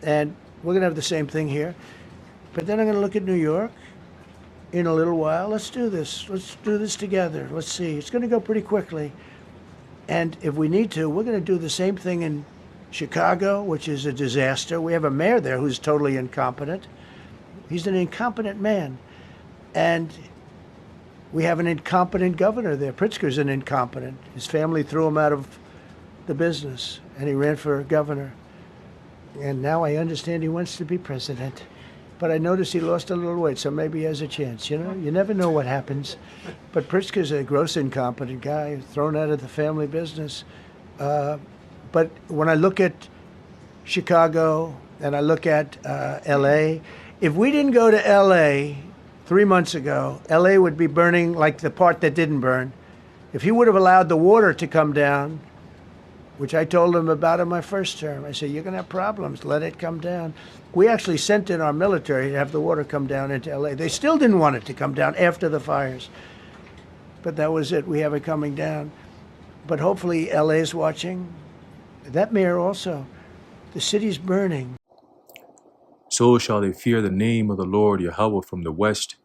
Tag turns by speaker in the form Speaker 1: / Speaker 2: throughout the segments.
Speaker 1: And we're going to have the same thing here. But then I'm going to look at New York in a little while. Let's do this. Let's do this together. Let's see. It's going to go pretty quickly. And if we need to, we're going to do the same thing in Chicago, which is a disaster. We have a mayor there who's totally incompetent. He's an incompetent man. And we have an incompetent governor there. Pritzker's an incompetent. His family threw him out of the business, and he ran for governor. And now I understand he wants to be president. But I noticed he lost a little weight, so maybe he has a chance. You know, you never know what happens. But Pritzker's a gross incompetent guy, thrown out of the family business. But when I look at Chicago and I look at L.A., if we didn't go to L.A. 3 months ago, L.A. would be burning like the part that didn't burn. If he would have allowed the water to come down, which I told him about in my first term, I said, you're going to have problems. Let it come down. We actually sent in our military to have the water come down into L.A. They still didn't want it to come down after the fires. But that was it. We have it coming down. But hopefully L.A. is watching. That mayor also. The city's burning.
Speaker 2: So shall they fear the name of the Lord Yahweh from the west,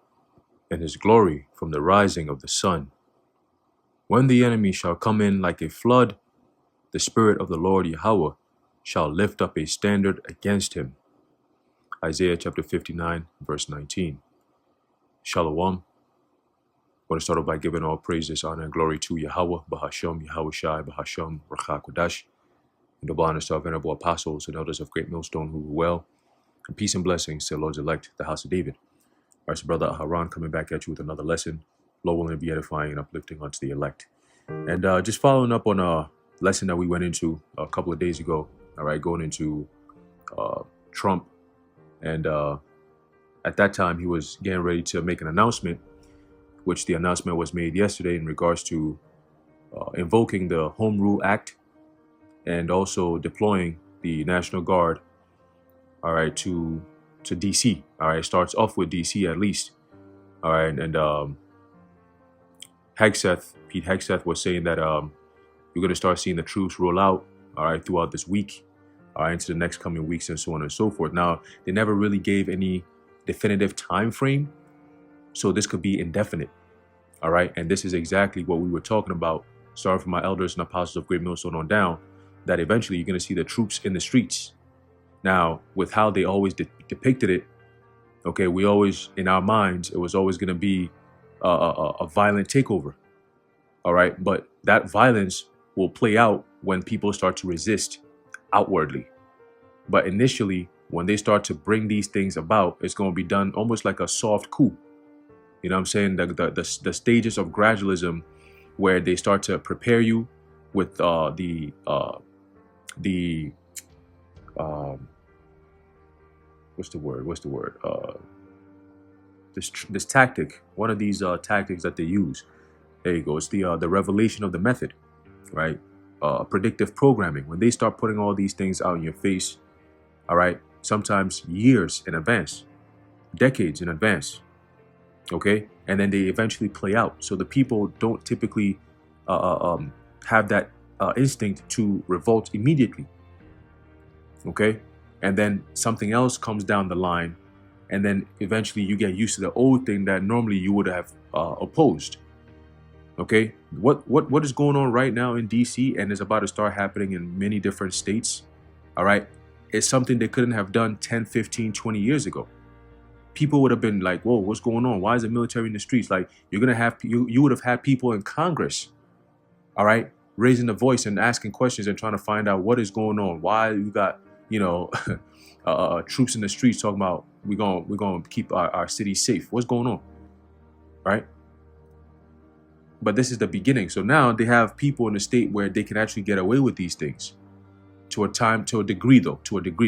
Speaker 2: and his glory from the rising of the sun. When the enemy shall come in like a flood, the Spirit of the Lord Yahweh shall lift up a standard against him. Isaiah chapter 59, verse 19. Shalom. I want to start off by giving all praises, honor, and glory to Yahweh, Bahashem, Yahweh Shai, Bahashem, Racha Kodash, and double honors to our venerable apostles and elders of Great Millstone who were well, and peace and blessings to the Lord's elect, the house of David. Our brother Haran coming back at you with another lesson, Lord willing to be edifying and uplifting unto the elect. And just following up on a lesson that we went into a couple of days ago, all right, going into Trump. And at that time, he was getting ready to make an announcement, which the announcement was made yesterday in regards to invoking the Home Rule Act and also deploying the National Guard, all right, to D.C. All right, it starts off with D.C. at least. All right, and Pete Hegseth was saying that you're going to start seeing the troops roll out, all right, throughout this week, all right, into the next coming weeks and so on and so forth. Now, they never really gave any definitive time frame, so this could be indefinite, all right? And this is exactly what we were talking about, starting from my elders and apostles of Great Millstone on down, that eventually you're going to see the troops in the streets. Now, with how they always depicted it, okay, we always, in our minds, it was always going to be a violent takeover, all right? But that violence will play out when people start to resist outwardly. But initially, when they start to bring these things about, it's going to be done almost like a soft coup. You know what I'm saying? The stages of gradualism where they start to prepare you with this tactic, one of these tactics that they use. There you go. It's the revelation of the method, right? Predictive programming. When they start putting all these things out in your face, all right, sometimes years in advance, decades in advance, okay, and then they eventually play out. So the people don't typically have that instinct to revolt immediately, okay, and then something else comes down the line, and then eventually you get used to the old thing that normally you would have opposed. Okay, what is going on right now in DC and is about to start happening in many different states, all right, is something they couldn't have done 10, 15, 20 years ago. People would have been like, whoa, what's going on? Why is the military in the streets? Like, you're going to have, you would have had people in Congress, all right, raising the voice and asking questions and trying to find out what is going on. Why you got, you know, troops in the streets talking about we're going to keep our city safe. What's going on, right? But this is the beginning. So now they have people in the state where they can actually get away with these things to a degree,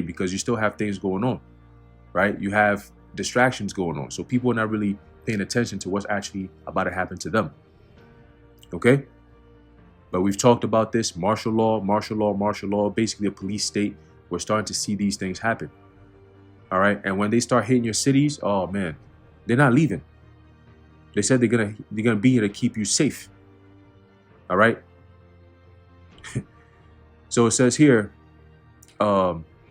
Speaker 2: because you still have things going on, right? You have distractions going on. So people are not really paying attention to what's actually about to happen to them. Okay? But we've talked about this, martial law, basically a police state. We're starting to see these things happen. All right? And when they start hitting your cities, oh man, they're not leaving. They said they're gonna be here to keep you safe. All right. So it says here,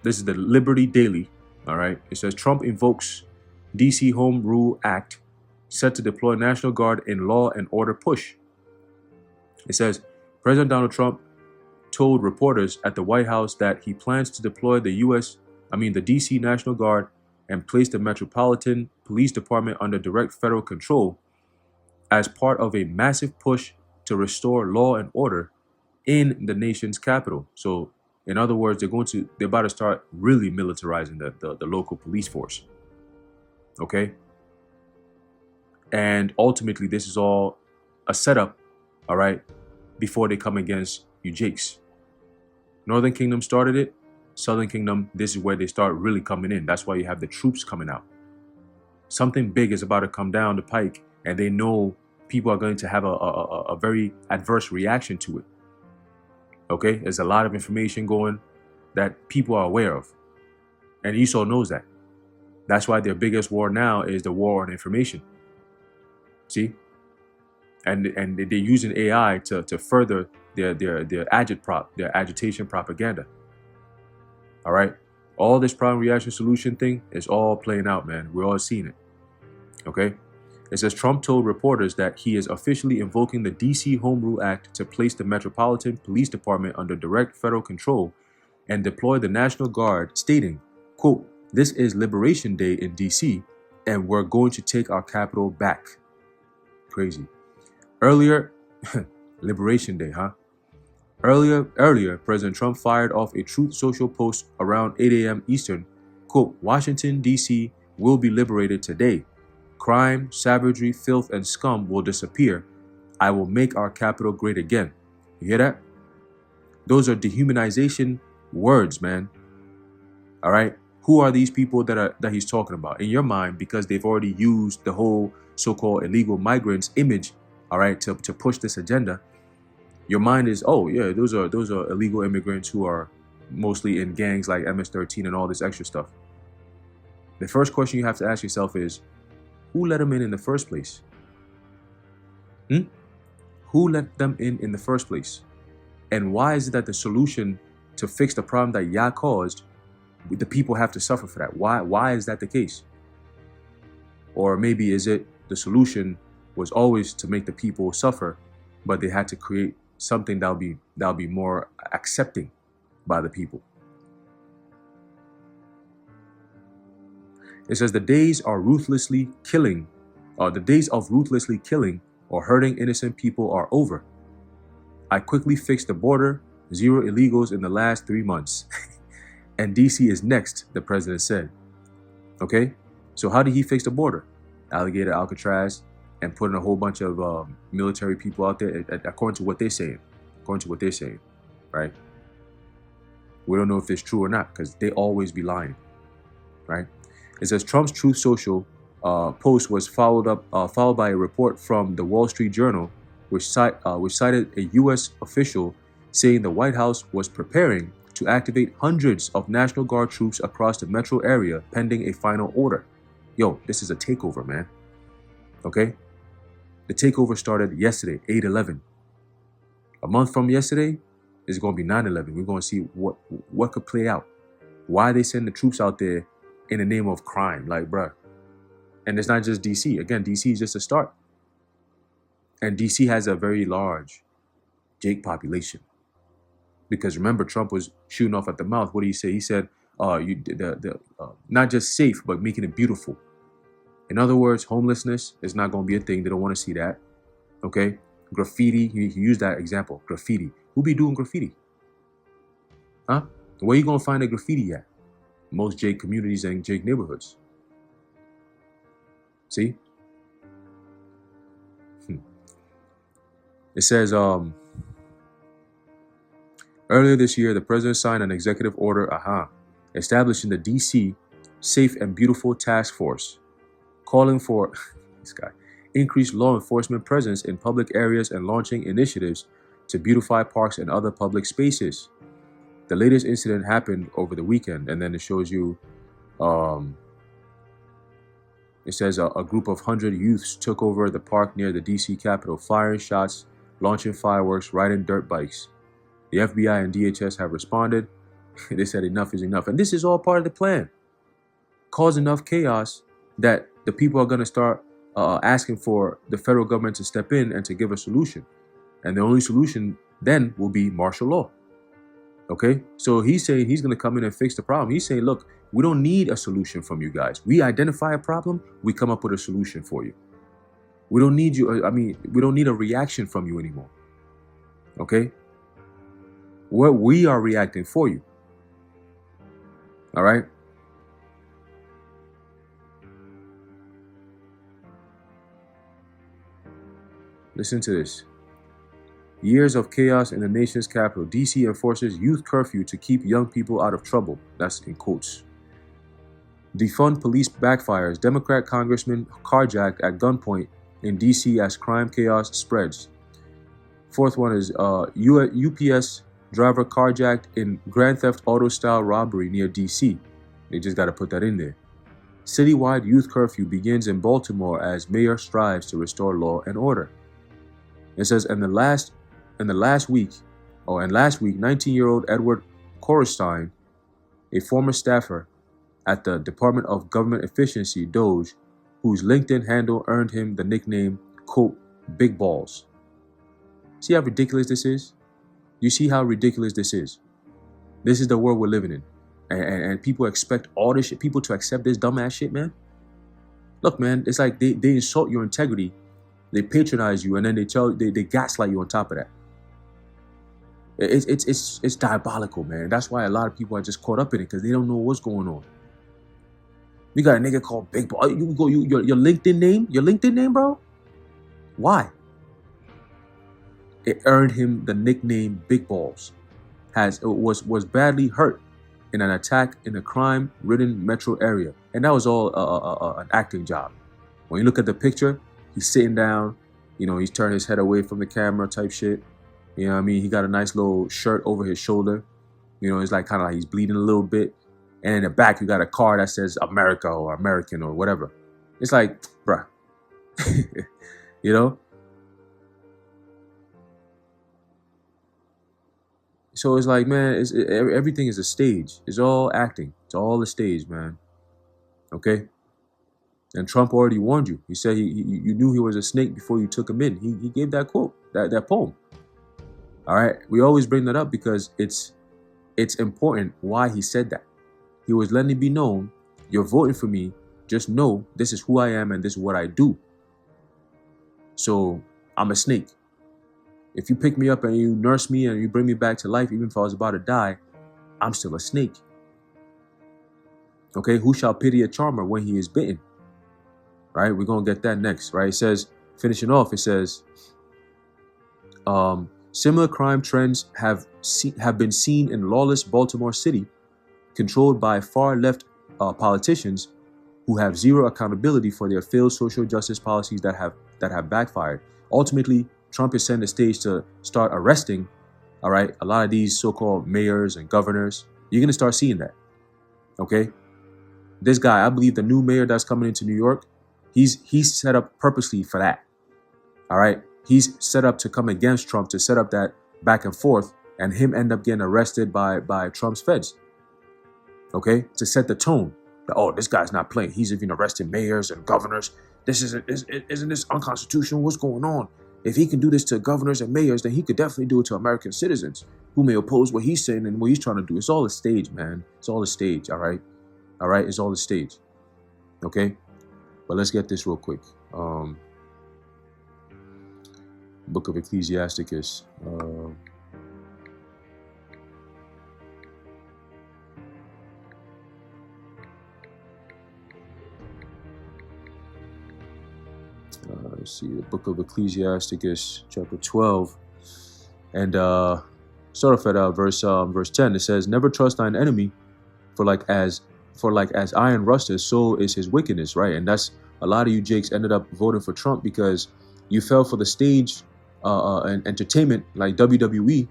Speaker 2: This is the Liberty Daily. All right. It says Trump invokes DC Home Rule Act set to deploy National Guard in law and order push. It says President Donald Trump told reporters at the White House that he plans to deploy the DC National Guard and place the Metropolitan Police Department under direct federal control as part of a massive push to restore law and order in the nation's capital. So, in other words, they're about to start really militarizing the local police force. Okay? And ultimately, this is all a setup, all right, before they come against you jakes. Northern Kingdom started it. Southern Kingdom, this is where they start really coming in. That's why you have the troops coming out. Something big is about to come down the pike, and they know people are going to have a very adverse reaction to it. Okay? There's a lot of information going that people are aware of. And Esau knows that. That's why their biggest war now is the war on information. See? And they're using AI to further their agitation propaganda. All right? All this problem reaction solution thing is all playing out, man. We're all seeing it. Okay? It says Trump told reporters that he is officially invoking the DC Home Rule Act to place the Metropolitan Police Department under direct federal control and deploy the National Guard, stating, quote, "This is Liberation Day in DC, and we're going to take our capital back." Crazy. Earlier, Liberation Day, huh? Earlier, President Trump fired off a Truth Social post around 8 a.m. Eastern, quote, "Washington, D.C. will be liberated today. Crime, savagery, filth, and scum will disappear. I will make our capital great again." You hear that? Those are dehumanization words, man. All right? Who are these people that he's talking about? In your mind, because they've already used the whole so-called illegal migrants image, all right, to push this agenda. Your mind is, oh yeah, those are illegal immigrants who are mostly in gangs like MS-13 and all this extra stuff. The first question you have to ask yourself is, who let them in the first place? Who let them in the first place? And why is it that the solution to fix the problem that Yah caused, the people have to suffer for that? Why is that the case? Or maybe is it the solution was always to make the people suffer, but they had to create something that'll be more accepting by the people. It says the days of ruthlessly killing or hurting innocent people are over. I quickly fixed the border, 0 illegals in the last 3 months. And DC is next, the president said. Okay? So how did he fix the border? Alligator Alcatraz and putting a whole bunch of military people out there, according to what they're saying. Right? We don't know if it's true or not, because they always be lying. Right? It says Trump's Truth Social post was followed by a report from the Wall Street Journal, which cited a U.S. official saying the White House was preparing to activate hundreds of National Guard troops across the metro area pending a final order. Yo, this is a takeover, man. Okay? The takeover started yesterday, 8/11. A month from yesterday is going to be 9/11. We're going to see what could play out. Why they send the troops out there in the name of crime, like, bruh. And it's not just DC. Again, DC is just a start. And DC has a very large Jake population. Because remember, Trump was shooting off at the mouth. What did he say? He said, not just safe, but making it beautiful. In other words, homelessness is not going to be a thing. They don't want to see that. Okay? Graffiti, he used that example. Graffiti. Who be doing graffiti? Huh? Where you going to find a graffiti at? Most Jake communities and Jake neighborhoods. See? It says, earlier this year, the president signed an executive order, establishing the DC Safe and Beautiful Task Force, calling for increased law enforcement presence in public areas and launching initiatives to beautify parks and other public spaces. The latest incident happened over the weekend, and then it shows you, it says a group of 100 youths took over the park near the DC Capitol, firing shots, launching fireworks, riding dirt bikes. The FBI and DHS have responded. They said enough is enough. And this is all part of the plan. Cause enough chaos that the people are going to start asking for the federal government to step in and to give a solution. And the only solution then will be martial law. Okay? So he's saying he's going to come in and fix the problem. He's saying, look, we don't need a solution from you guys. We identify a problem, we come up with a solution for you. We don't need you. We don't need a reaction from you anymore. Okay? We are reacting for you. All right? Listen to this. Years of chaos in the nation's capital. DC enforces youth curfew to keep young people out of trouble. That's in quotes. Defund police backfires. Democrat congressman carjacked at gunpoint in DC as crime chaos spreads. Fourth one is UPS driver carjacked in Grand Theft Auto style robbery near DC. They just got to put that in there. Citywide youth curfew begins in Baltimore as mayor strives to restore law and order. It says, last week, 19-year-old Edward Korstein, a former staffer at the Department of Government Efficiency, DOGE, whose LinkedIn handle earned him the nickname, quote, Big Balls. See how ridiculous this is? You see how ridiculous this is? This is the world we're living in. And people expect all this shit, people to accept this dumbass shit, man. Look, man, it's like they insult your integrity, they patronize you, and then they gaslight you on top of that. It's diabolical, man. That's why a lot of people are just caught up in it, because they don't know what's going on. You got a nigga called Big Ball. Your LinkedIn name, bro? Why? It earned him the nickname Big Balls. Was badly hurt in an attack in a crime-ridden metro area, and that was all an acting job. When you look at the picture, he's sitting down, he's turned his head away from the camera type shit. You know what I mean? He got a nice little shirt over his shoulder. It's like kind of like he's bleeding a little bit. And in the back, you got a car that says America or American or whatever. It's like, bruh. So it's like, man, everything is a stage. It's all acting. It's all a stage, man. Okay? And Trump already warned you. He said you knew he was a snake before you took him in. He gave that quote, that poem. All right? We always bring that up because it's important why he said that. He was letting it be known, you're voting for me, just know this is who I am and this is what I do. So I'm a snake. If you pick me up and you nurse me and you bring me back to life, even if I was about to die, I'm still a snake. Okay, who shall pity a charmer when he is bitten? Right, we're going to get that next, right? It says, finishing off, it says, similar crime trends have been seen in lawless Baltimore City, controlled by far-left politicians who have zero accountability for their failed social justice policies that have backfired. Ultimately, Trump is setting the stage to start arresting, all right, a lot of these so-called mayors and governors. You're going to start seeing that, okay? This guy, I believe the new mayor that's coming into New York, he's set up purposely for that, all right? He's set up to come against Trump, to set up that back and forth, and him end up getting arrested by Trump's feds. Okay, to set the tone that, oh, this guy's not playing. He's even arresting mayors and governors. Isn't this unconstitutional? What's going on? If he can do this to governors and mayors, then he could definitely do it to American citizens who may oppose what he's saying and what he's trying to do. It's all a stage, man. It's all a stage, all right? All right, it's all a stage. Okay? But let's get this real quick. Book of Ecclesiasticus. Let's see, the book of Ecclesiasticus, chapter 12, and start off at verse 10. It says, "Never trust thine enemy, for like as iron rusteth, so is his wickedness." Right, and that's a lot of you Jakes ended up voting for Trump because you fell for the stage and entertainment like WWE,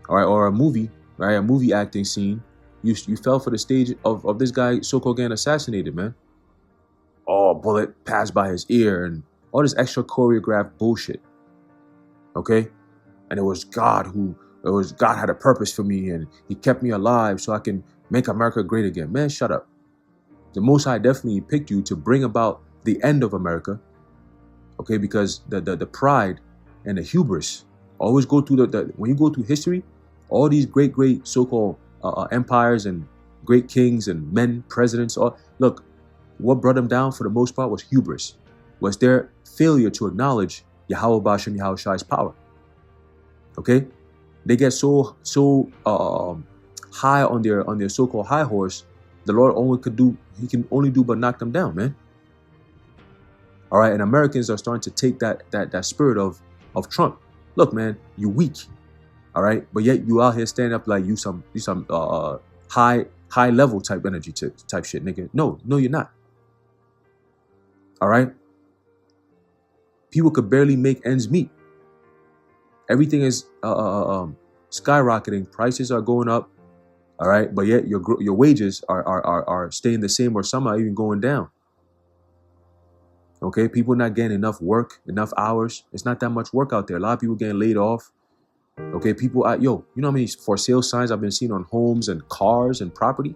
Speaker 2: all right, or a movie, right, a movie acting scene. You fell for the stage of this guy so-called getting assassinated, man. Oh, bullet passed by his ear and all this extra choreographed bullshit. Okay? And it was God who It was God had a purpose for me and he kept me alive so I can make America great again. Man, shut up. The Most High definitely picked you to bring about the end of America. Okay, because the pride and the hubris always go through when you go through history, all these great so-called empires and great kings and men, presidents, look, what brought them down for the most part was hubris, was their failure to acknowledge Yahweh Bashem Yahweh power. Okay, they get so high on their so-called high horse, the Lord he can only do but knock them down, man. All right, and Americans are starting to take that spirit of Trump. Look, man, you weak. All right, but yet you out here standing up like you some high level type energy type shit, nigga. No, you're not. All right, people could barely make ends meet. Everything is skyrocketing. Prices are going up. All right, but yet your wages are staying the same, or some are even going down. Okay, people not getting enough work, enough hours. It's not that much work out there. A lot of people getting laid off. Okay, people, you know how many for sale signs I've been seeing on homes and cars and property?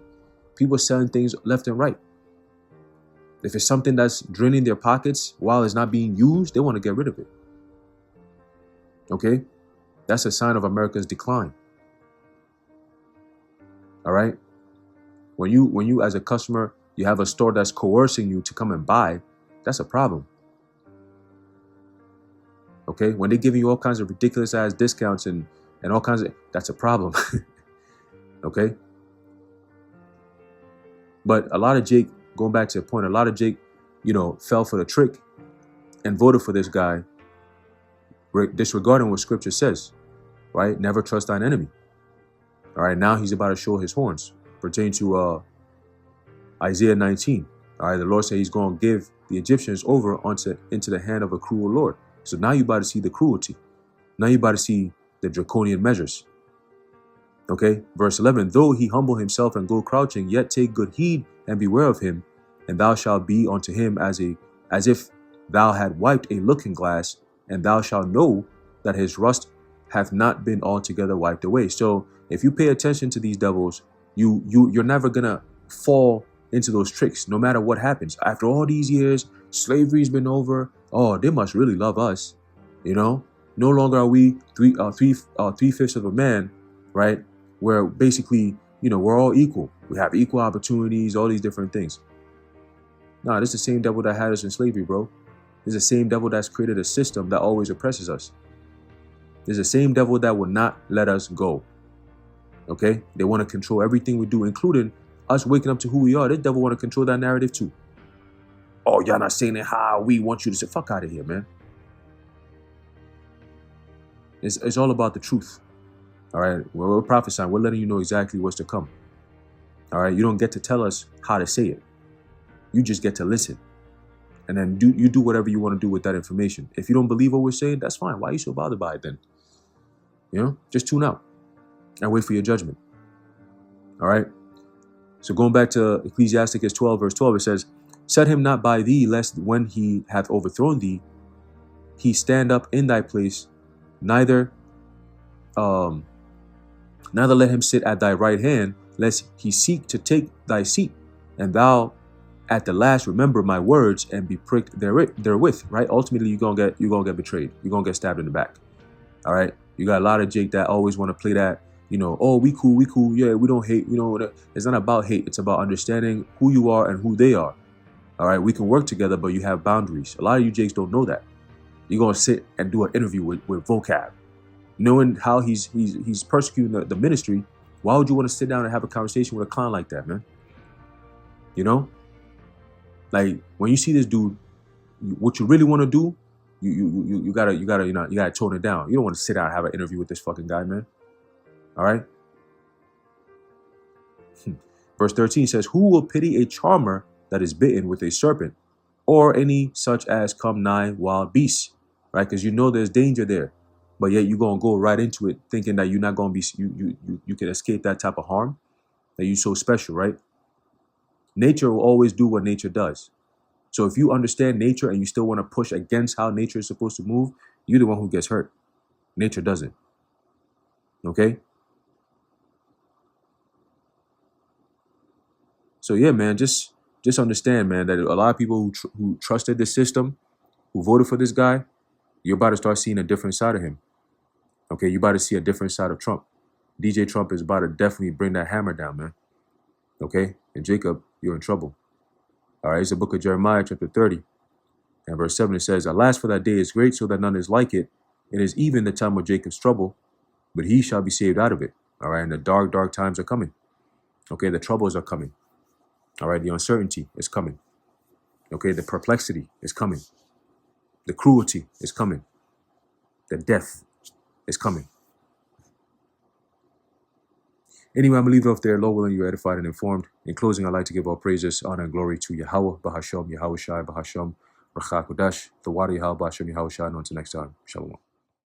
Speaker 2: People selling things left and right. If it's something that's draining their pockets while it's not being used, they want to get rid of it. Okay, that's a sign of America's decline. All right, when you as a customer, you have a store that's coercing you to come and buy, that's a problem. Okay, when they're giving you all kinds of ridiculous ass discounts and all kinds of, that's a problem. Okay, but a lot of Jake, going back to the point, a lot of Jake, fell for the trick and voted for this guy, disregarding what Scripture says, right? Never trust thine enemy. All right, now he's about to show his horns, pertaining to Isaiah 19. All right, the Lord said he's going to give the Egyptians over into the hand of a cruel Lord. So now you're about to see the cruelty. Now you're about to see the draconian measures. Okay, verse 11, though he humble himself and go crouching, yet take good heed and beware of him, and thou shalt be unto him as if thou had wiped a looking glass, and thou shalt know that his rust hath not been altogether wiped away. So if you pay attention to these devils, you're never gonna fall into those tricks, no matter what happens. After all these years, slavery's been over. Oh, they must really love us. No longer are we three-fifths of a man, right? Where basically, we're all equal. We have equal opportunities, all these different things. Nah, this is the same devil that had us in slavery, bro. This is the same devil that's created a system that always oppresses us. This is the same devil that will not let us go. Okay? They want to control everything we do, including us waking up to who we are. This devil want to control that narrative too. Oh, y'all not saying it how we want you to say. Fuck out of here, man. It's all about the truth. All right? We're prophesying. We're letting you know exactly what's to come. All right? You don't get to tell us how to say it. You just get to listen. And then you do whatever you want to do with that information. If you don't believe what we're saying, that's fine. Why are you so bothered by it then? Just tune out and wait for your judgment. All right? So going back to Ecclesiasticus 12, verse 12, it says, set him not by thee, lest when he hath overthrown thee, he stand up in thy place, neither let him sit at thy right hand, lest he seek to take thy seat, and thou at the last remember my words and be pricked therewith, right? Ultimately, you're gonna get betrayed. You're gonna get stabbed in the back. All right. You got a lot of Jake that always want to play that, oh, we cool. Yeah, we don't hate. It's not about hate. It's about understanding who you are and who they are. All right. We can work together, but you have boundaries. A lot of you Jakes don't know that. You're gonna sit and do an interview with Vocab, knowing how he's persecuting the ministry. Why would you want to sit down and have a conversation with a clown like that, man? Like when you see this dude, what you really want to do, you gotta tone it down. You don't want to sit down and have an interview with this fucking guy, man. All right. Verse 13 says, who will pity a charmer that is bitten with a serpent, or any such as come nigh wild beasts, right? Because there's danger there, but yet you're gonna go right into it thinking that you're not gonna be you can escape that type of harm, that you're so special, right? Nature will always do what nature does. So if you understand nature and you still want to push against how nature is supposed to move, you're the one who gets hurt. Nature doesn't. Okay? So yeah, man, just understand, man, that a lot of people who trusted this system, who voted for this guy, you're about to start seeing a different side of him. Okay, you're about to see a different side of Trump. DJ Trump is about to definitely bring that hammer down, man. Okay? And Jacob, you're in trouble. All right, it's the book of Jeremiah, chapter 30. And verse 7, it says, Alas, for that day is great, so that none is like it. It is even the time of Jacob's trouble, but he shall be saved out of it. All right, and the dark, dark times are coming. Okay, the troubles are coming. All right, the uncertainty is coming. Okay, the perplexity is coming. The cruelty is coming. The death is coming. Anyway, I'm going to leave it off there. Lord willing, you're edified and informed. In closing, I'd like to give all praises, honor, and glory to Yahweh, Bahasham, Yahweh Shai, Bahasham, Racha Kodash, the Wadi Yahweh, Bahasham, Yahweh Shai, and until next time. Shalom.